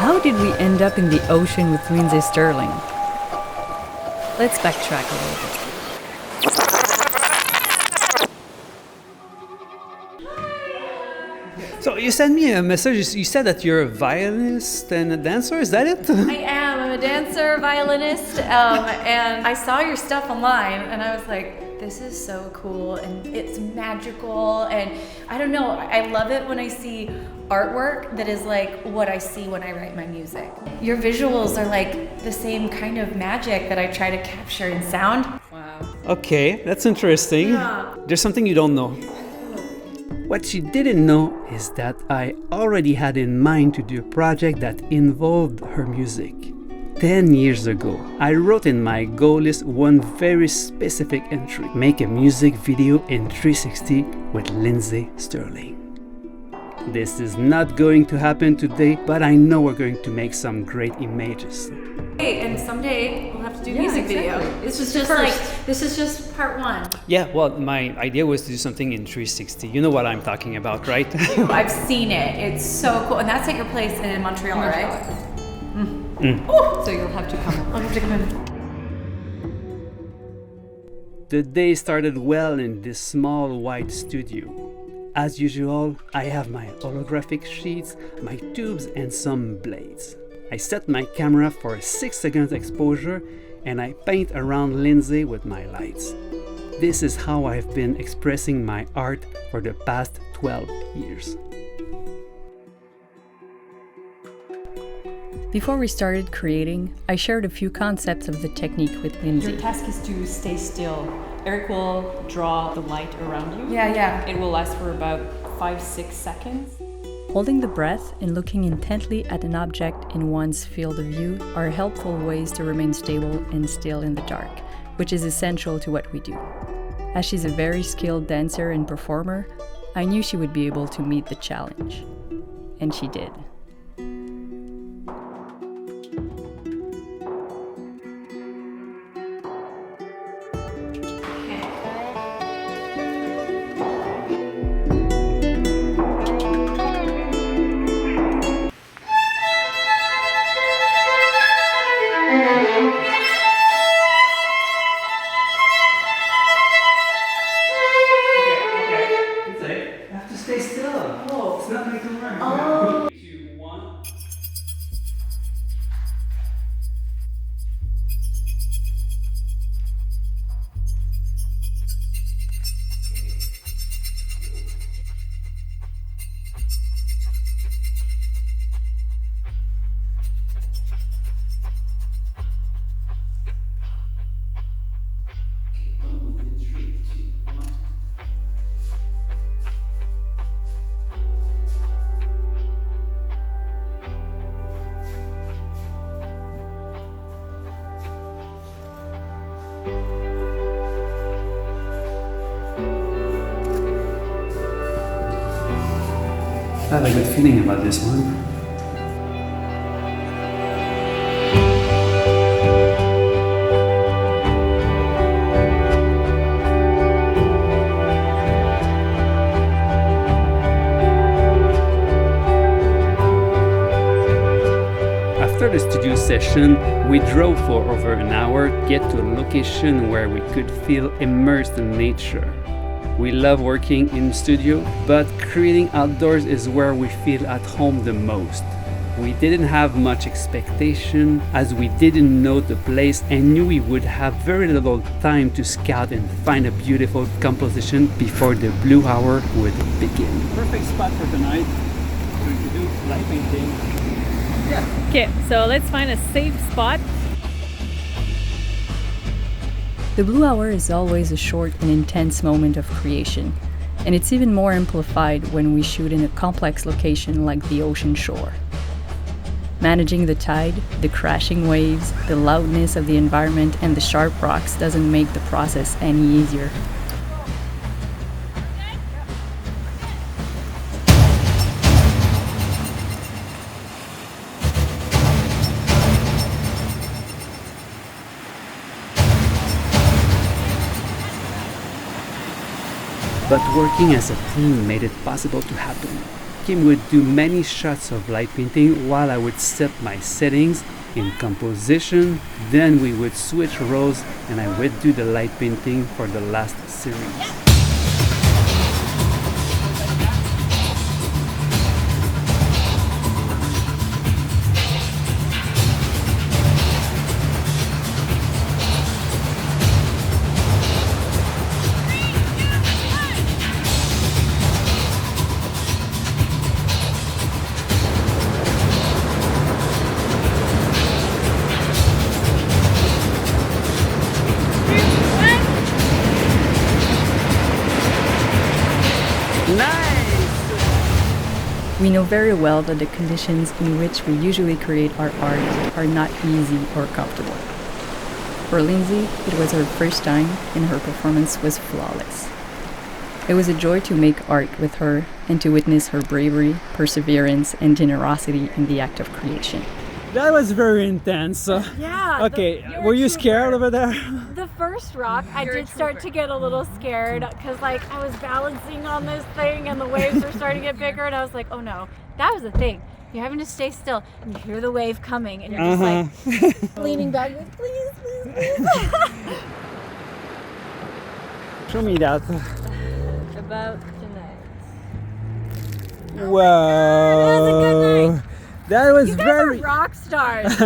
How did we end up in the ocean with Lindsey Stirling? Let's backtrack a little bit. So you sent me a message. You said that you're a violinist and a dancer. Is that it? I am. I'm a dancer, violinist, and I saw your stuff online, and I was like, this is so cool, and it's magical, and I don't know, I love it when I see artwork that is like what I see when I write my music. Your visuals are like the same kind of magic that I try to capture in sound. Wow. Okay, that's interesting. Yeah. There's something you don't know. What you didn't know is that I already had in mind to do a project that involved her music. 10 years ago, I wrote in my goal list one very specific entry: make a music video in 360 with Lindsey Stirling. This is not going to happen today, but I know we're going to make some great images. Hey, and someday we'll have to do Yeah, music video. exactly. This is just this is just part one. Yeah, well, my idea was to do something in 360. You know what I'm talking about, right? I've seen it. It's so cool, and that's at your place in Montreal, right? So you'll have to come. I'll have to come in. The day started well in this small white studio. As usual, I have my holographic sheets, my tubes and some blades. I set my camera for a 6-second exposure and I paint around Lindsey with my lights. This is how I've been expressing my art for the past 12 years. Before we started creating, I shared a few concepts of the technique with Lindsey. Your task is to stay still. Eric will draw the light around you. Yeah. It will last for about 5-6 seconds. Holding the breath and looking intently at an object in one's field of view are helpful ways to remain stable and still in the dark, which is essential to what we do. As she's a very skilled dancer and performer, I knew she would be able to meet the challenge. And she did. Stay still. Oh. It's not going to work. Oh. 3, 2, 1. I have a good feeling about this one. After the studio session, we drove for over an hour to get to a location where we could feel immersed in nature. We love working in studio, but creating outdoors is where we feel at home the most. We didn't have much expectation as we didn't know the place and knew we would have very little time to scout and find a beautiful composition before the blue hour would begin. Perfect spot for tonight. We're going to do light painting. Okay, so let's find a safe spot. The blue hour is always a short and intense moment of creation, and it's even more amplified when we shoot in a complex location like the ocean shore. Managing the tide, the crashing waves, the loudness of the environment, and the sharp rocks doesn't make the process any easier. But working as a team made it possible to happen. Kim would do many shots of light painting while I would set my settings in composition. Then we would switch roles and I would do the light painting for the last series. We know very well that the conditions in which we usually create our art are not easy or comfortable. For Lindsey, it was her first time and her performance was flawless. It was a joy to make art with her and to witness her bravery, perseverance, and generosity in the act of creation. That was very intense. Yeah. Okay, were you scared over there? The first rock, I did start to get a little scared because like I was balancing on this thing and the waves were starting to get bigger and I was like, oh no, that was the thing. You're having to stay still and you hear the wave coming and you're just like leaning back, like, please, please, please. Show me that. About tonight. Whoa. That was a good night. That was You guys very are rock stars.